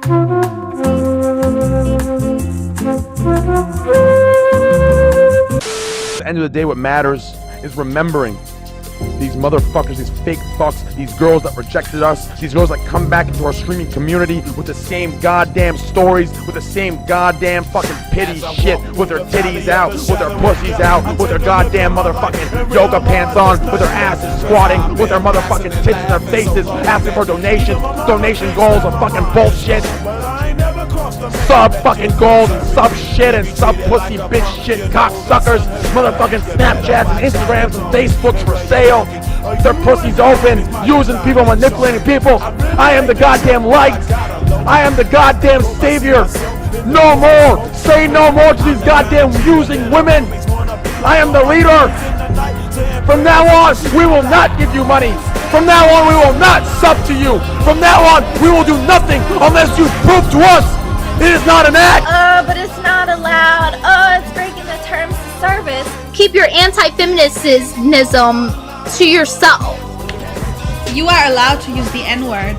At the end of the day, what matters is remembering these motherfuckers, these fake fucks, these girls that rejected us, these girls that come back into our streaming community with the same goddamn stories, with the same goddamn fucking pity shit, with their titties out, with their pussies out, with their goddamn motherfucking yoga pants on, with their asses squatting, with their motherfucking tits in their faces, asking for donations, donation goals of fucking bullshit. Sub fucking goals and sub shit and sub pussy bitch shit cocksuckers, motherfucking Snapchats and Instagrams and Facebooks for sale. Their pussies open, using people, manipulating people. I am the goddamn light. I am the goddamn savior. No more. Say no more to these goddamn using women. I am the leader. From now on, we will not give you money. From now on, we will not sub to you. From now on, we will do nothing unless you prove to us it is not an act. But it's not allowed. It's breaking the terms of service. Keep your anti-feminism to yourself. You are allowed to use the N-word.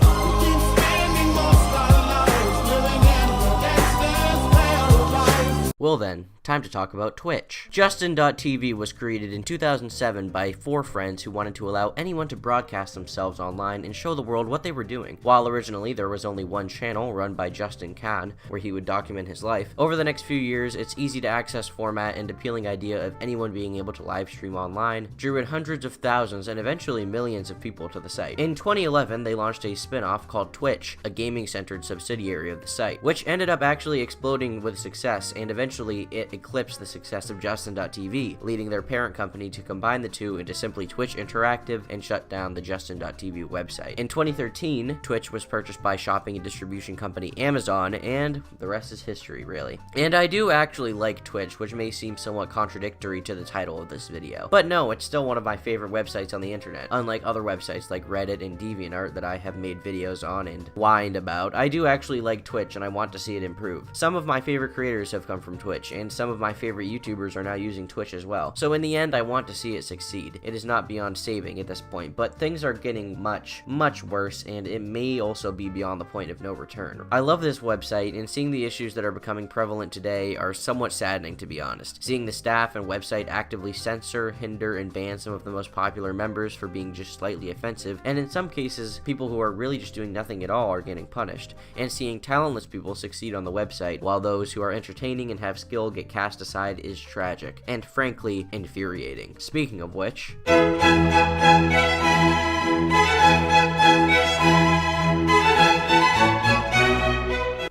Well then, time to talk about Twitch. Justin.tv was created in 2007 by 4 friends who wanted to allow anyone to broadcast themselves online and show the world what they were doing. While originally there was only one channel run by Justin Can, where he would document his life, over the next few years, its easy to access format and appealing idea of anyone being able to live stream online drew in hundreds of thousands and eventually millions of people to the site. In 2011, they launched a spin-off called Twitch, a gaming-centered subsidiary of the site, which ended up actually exploding with success, and eventually it eclipsed the success of Justin.tv, leading their parent company to combine the two into simply Twitch Interactive and shut down the Justin.tv website. In 2013, Twitch was purchased by shopping and distribution company Amazon, and the rest is history, really. And I do actually like Twitch, which may seem somewhat contradictory to the title of this video. But no, it's still one of my favorite websites on the internet. Unlike other websites like Reddit and DeviantArt that I have made videos on and whined about, I do actually like Twitch and I want to see it improve. Some of my favorite creators have come from Twitch, and some of my favorite YouTubers are now using Twitch as well. So in the end, I want to see it succeed. It is not beyond saving at this point, but things are getting much, much worse, and it may also be beyond the point of no return. I love this website, and seeing the issues that are becoming prevalent today are somewhat saddening, to be honest. Seeing the staff and website actively censor, hinder, and ban some of the most popular members for being just slightly offensive, and in some cases, people who are really just doing nothing at all are getting punished, and seeing talentless people succeed on the website, while those who are entertaining and have skill get cast aside is tragic, and frankly, infuriating. Speaking of which...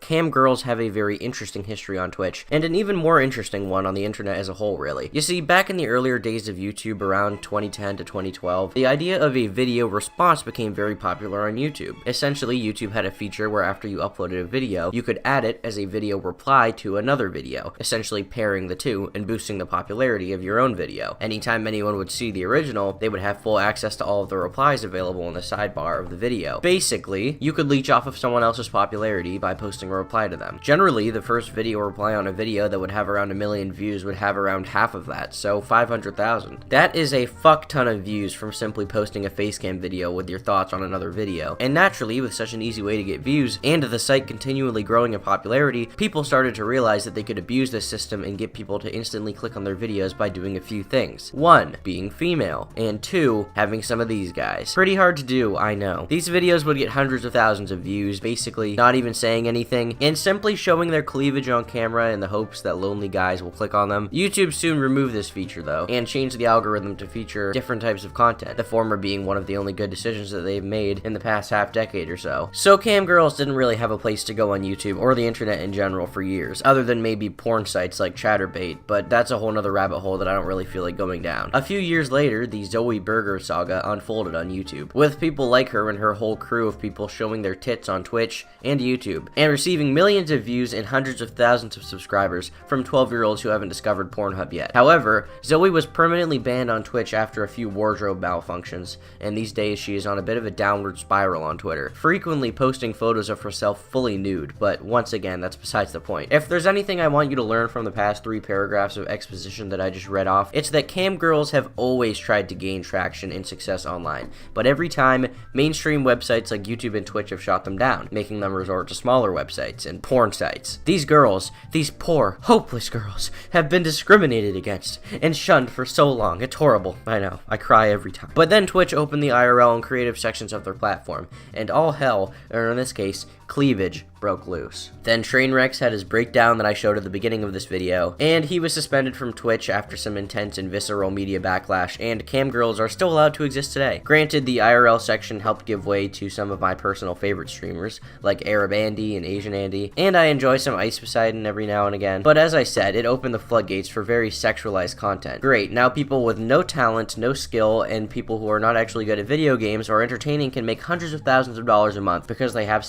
Camgirls have a very interesting history on Twitch, and an even more interesting one on the internet as a whole, really. You see, back in the earlier days of YouTube, around 2010 to 2012, the idea of a video response became very popular on YouTube. Essentially, YouTube had a feature where after you uploaded a video, you could add it as a video reply to another video, essentially pairing the two and boosting the popularity of your own video. Anytime anyone would see the original, they would have full access to all of the replies available in the sidebar of the video. Basically, you could leech off of someone else's popularity by posting a reply to them. Generally, the first video reply on a video that would have around 1 million views would have around half of that, so 500,000. That is a fuck ton of views from simply posting a facecam video with your thoughts on another video. And naturally, with such an easy way to get views, and the site continually growing in popularity, people started to realize that they could abuse this system and get people to instantly click on their videos by doing a few things. 1, being female, and 2, having some of these guys. Pretty hard to do, I know. These videos would get hundreds of thousands of views, basically not even saying anything, and simply showing their cleavage on camera in the hopes that lonely guys will click on them. YouTube soon removed this feature though, and changed the algorithm to feature different types of content, the former being one of the only good decisions that they've made in the past half decade or so. So Camgirls didn't really have a place to go on YouTube or the internet in general for years, other than maybe porn sites like Chatterbait, but that's a whole nother rabbit hole that I don't really feel like going down. A few years later, the Zoe Burger saga unfolded on YouTube, with people like her and her whole crew of people showing their tits on Twitch and YouTube, and receiving millions of views and hundreds of thousands of subscribers from 12-year-olds who haven't discovered Pornhub yet. However, Zoe was permanently banned on Twitch after a few wardrobe malfunctions, and these days she is on a bit of a downward spiral on Twitter, frequently posting photos of herself fully nude, but once again, that's besides the point. If there's anything I want you to learn from the past 3 paragraphs of exposition that I just read off, it's that Camgirls have always tried to gain traction and success online, but every time, mainstream websites like YouTube and Twitch have shot them down, making them resort to smaller websites. websites and porn sites. These girls, these poor, hopeless girls, have been discriminated against and shunned for so long. It's horrible. I know. I cry every time. But then Twitch opened the IRL and creative sections of their platform, and all hell, or in this case, cleavage, broke loose. Then Trainwreck's had his breakdown that I showed at the beginning of this video, and he was suspended from Twitch after some intense and visceral media backlash, and Camgirls are still allowed to exist today. Granted, the IRL section helped give way to some of my personal favorite streamers, like Arab Andy and Asian Andy, and I enjoy some Ice Poseidon every now and again, but as I said, it opened the floodgates for very sexualized content. Great, now people with no talent, no skill, and people who are not actually good at video games or entertaining can make hundreds of thousands of dollars a month because they have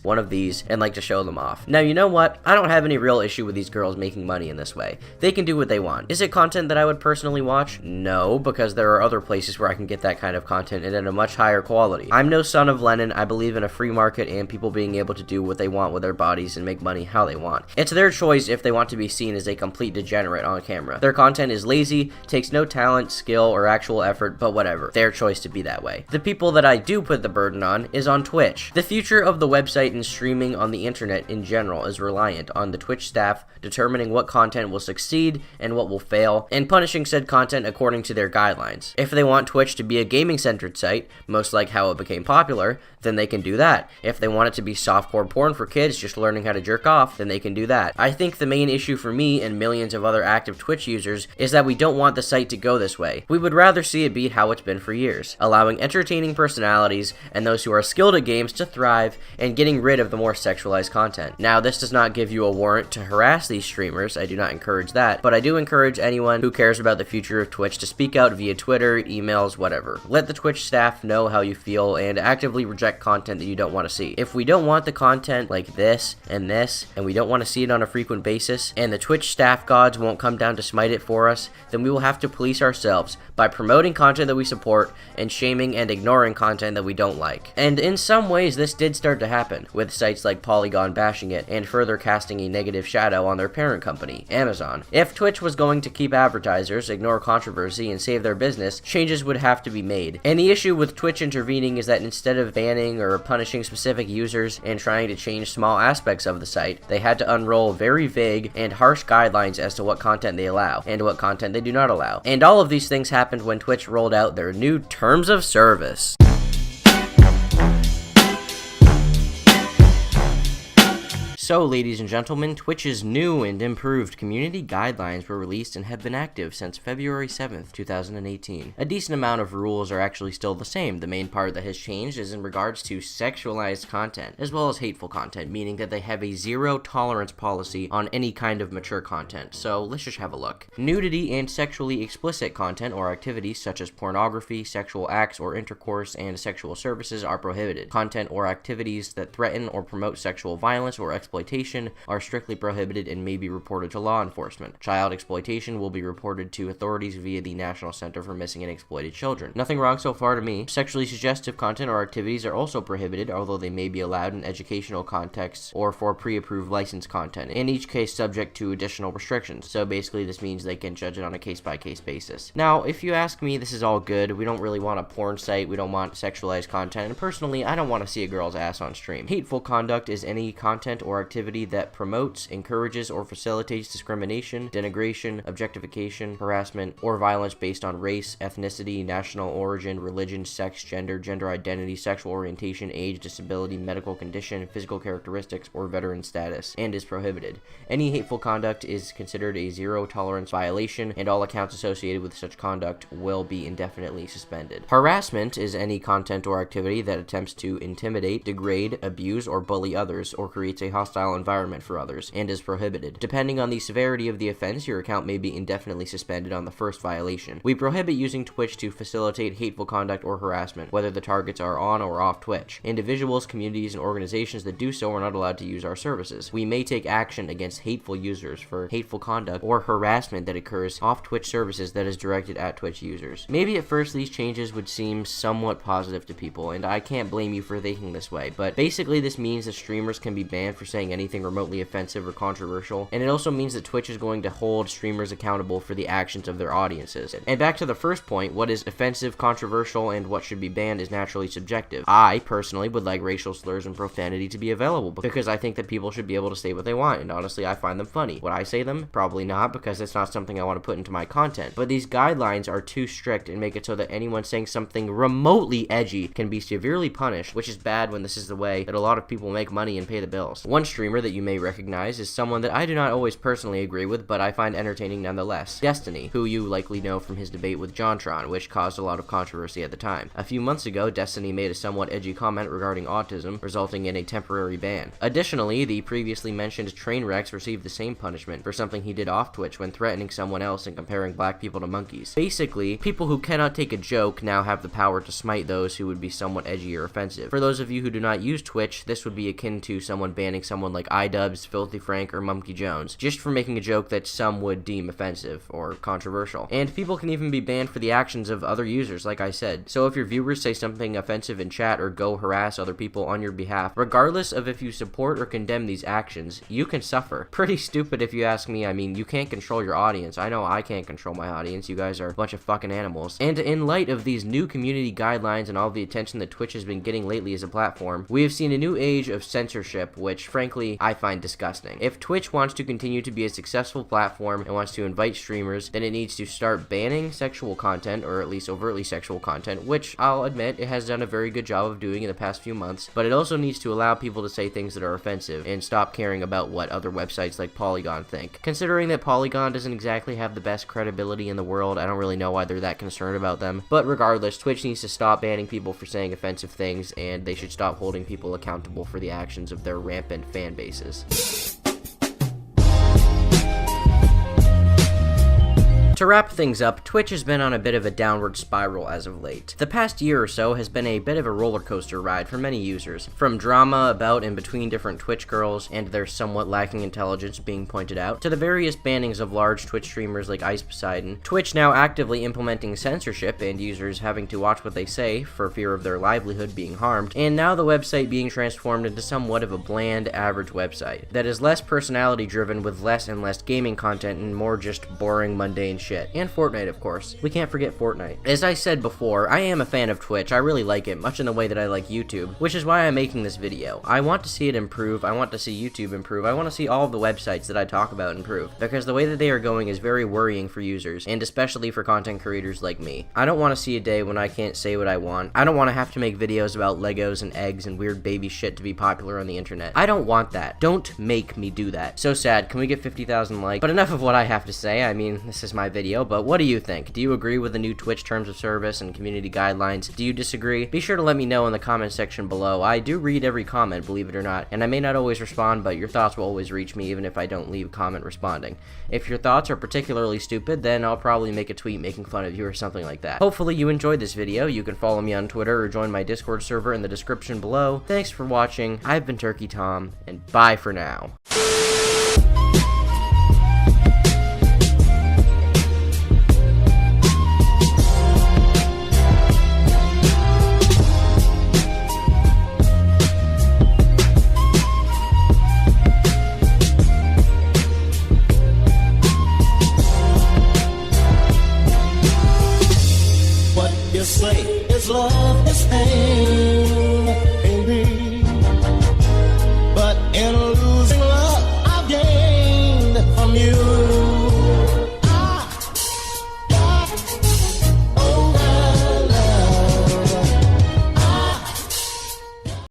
one of these, and like to show them off. Now, you know what? I don't have any real issue with these girls making money in this way. They can do what they want. Is it content that I would personally watch? No, because there are other places where I can get that kind of content and at a much higher quality. I'm no son of Lenin. I believe in a free market and people being able to do what they want with their bodies and make money how they want. It's their choice if they want to be seen as a complete degenerate on camera. Their content is lazy, takes no talent, skill, or actual effort, but whatever. Their choice to be that way. The people that I do put the burden on is on Twitch. The future of the website and streaming on the internet in general is reliant on the Twitch staff determining what content will succeed and what will fail, and punishing said content according to their guidelines. If they want Twitch to be a gaming-centered site, most like how it became popular, then they can do that. If they want it to be softcore porn for kids just learning how to jerk off, then they can do that. I think the main issue for me and millions of other active Twitch users is that we don't want the site to go this way. We would rather see it be how it's been for years, allowing entertaining personalities and those who are skilled at games to thrive and getting rid of the more sexualized content. Now, this does not give you a warrant to harass these streamers. I do not encourage that, but I do encourage anyone who cares about the future of Twitch to speak out via Twitter, emails, whatever. Let the Twitch staff know how you feel and actively reject content that you don't want to see. If we don't want the content like this, and we don't want to see it on a frequent basis, and the Twitch staff gods won't come down to smite it for us, then we will have to police ourselves by promoting content that we support and shaming and ignoring content that we don't like. And in some ways, this did start to happen, with sites like Polygon bashing it and further casting a negative shadow on their parent company, Amazon. If Twitch was going to keep advertisers, ignore controversy, and save their business, changes would have to be made. And the issue with Twitch intervening is that instead of banning or punishing specific users and trying to change small aspects of the site, they had to unroll very vague and harsh guidelines as to what content they allow and what content they do not allow. And all of these things happened when Twitch rolled out their new terms of service. So, ladies and gentlemen, Twitch's new and improved community guidelines were released and have been active since February 7th, 2018. A decent amount of rules are actually still the same. The main part that has changed is in regards to sexualized content, as well as hateful content, meaning that they have a zero tolerance policy on any kind of mature content. So, let's just have a look. Nudity and sexually explicit content or activities such as pornography, sexual acts or intercourse, and sexual services are prohibited. Content or activities that threaten or promote sexual violence or exploitation are strictly prohibited and may be reported to law enforcement. Child exploitation will be reported to authorities via the National Center for Missing and Exploited Children. Nothing wrong so far to me. Sexually suggestive content or activities are also prohibited, although they may be allowed in educational contexts or for pre-approved licensed content, in each case subject to additional restrictions. So basically this means they can judge it on a case-by-case basis. Now, if you ask me, this is all good. We don't really want a porn site, we don't want sexualized content, and personally, I don't want to see a girl's ass on stream. Hateful conduct is any content or activity that promotes, encourages, or facilitates discrimination, denigration, objectification, harassment, or violence based on race, ethnicity, national origin, religion, sex, gender identity, sexual orientation, age, disability, medical condition, physical characteristics, or veteran status, and is prohibited. Any hateful conduct is considered a zero-tolerance violation, and all accounts associated with such conduct will be indefinitely suspended. Harassment is any content or activity that attempts to intimidate, degrade, abuse, or bully others, or creates a hostile environment for others, and is prohibited. Depending on the severity of the offense, your account may be indefinitely suspended on the first violation. We prohibit using Twitch to facilitate hateful conduct or harassment, whether the targets are on or off Twitch. Individuals, communities, and organizations that do so are not allowed to use our services. We may take action against hateful users for hateful conduct or harassment that occurs off Twitch services that is directed at Twitch users. Maybe at first these changes would seem somewhat positive to people, and I can't blame you for thinking this way, but basically this means that streamers can be banned for saying saying anything remotely offensive or controversial, and it also means that Twitch is going to hold streamers accountable for the actions of their audiences. And back to the first point, what is offensive, controversial, and what should be banned is naturally subjective. I, personally, would like racial slurs and profanity to be available, because I think that people should be able to say what they want, and honestly, I find them funny. Would I say them? Probably not, because it's not something I want to put into my content. But these guidelines are too strict and make it so that anyone saying something remotely edgy can be severely punished, which is bad when this is the way that a lot of people make money and pay the bills. One streamer that you may recognize is someone that I do not always personally agree with, but I find entertaining nonetheless. Destiny, who you likely know from his debate with JonTron, which caused a lot of controversy at the time. A few months ago, Destiny made a somewhat edgy comment regarding autism, resulting in a temporary ban. Additionally, the previously mentioned Trainwrecks received the same punishment for something he did off Twitch when threatening someone else and comparing black people to monkeys. Basically, people who cannot take a joke now have the power to smite those who would be somewhat edgy or offensive. For those of you who do not use Twitch, this would be akin to someone banning someone like iDubbbz, Filthy Frank, or Monkey Jones, just for making a joke that some would deem offensive or controversial. And people can even be banned for the actions of other users, like I said. So if your viewers say something offensive in chat or go harass other people on your behalf, regardless of if you support or condemn these actions, you can suffer. Pretty stupid if you ask me. I mean, you can't control your audience. I know I can't control my audience. You guys are a bunch of fucking animals. And in light of these new community guidelines and all the attention that Twitch has been getting lately as a platform, we have seen a new age of censorship, which frankly I find disgusting. If Twitch wants to continue to be a successful platform and wants to invite streamers, then it needs to start banning sexual content, or at least overtly sexual content, which I'll admit it has done a very good job of doing in the past few months, but it also needs to allow people to say things that are offensive and stop caring about what other websites like Polygon think. Considering that Polygon doesn't exactly have the best credibility in the world, I don't really know why they're that concerned about them. But regardless, Twitch needs to stop banning people for saying offensive things, and they should stop holding people accountable for the actions of their rampant fan bases. To wrap things up, Twitch has been on a bit of a downward spiral as of late. The past year or so has been a bit of a roller coaster ride for many users, from drama about and between different Twitch girls and their somewhat lacking intelligence being pointed out, to the various bannings of large Twitch streamers like Poseidon, Twitch now actively implementing censorship and users having to watch what they say for fear of their livelihood being harmed, and now the website being transformed into somewhat of a bland, average website that is less personality driven with less and less gaming content and more just boring, mundane shit. And Fortnite, of course. We can't forget Fortnite. As I said before, I am a fan of Twitch. I really like it, much in the way that I like YouTube, which is why I'm making this video. I want to see it improve. I want to see YouTube improve. I want to see all of the websites that I talk about improve, because the way that they are going is very worrying for users, and especially for content creators like me. I don't want to see a day when I can't say what I want. I don't want to have to make videos about Legos and eggs and weird baby shit to be popular on the internet. I don't want that. Don't make me do that. So sad. Can we get 50,000 likes? But enough of what I have to say. I mean, this is my video, but what do you think? Do you agree with the new Twitch terms of service and community guidelines? Do you disagree? Be sure to let me know in the comment section below. I do read every comment, believe it or not, and I may not always respond, but your thoughts will always reach me even if I don't leave a comment responding. If your thoughts are particularly stupid, then I'll probably make a tweet making fun of you or something like that. Hopefully you enjoyed this video. You can follow me on Twitter or join my Discord server in the description below. Thanks for watching. I've been Turkey Tom, and bye for now.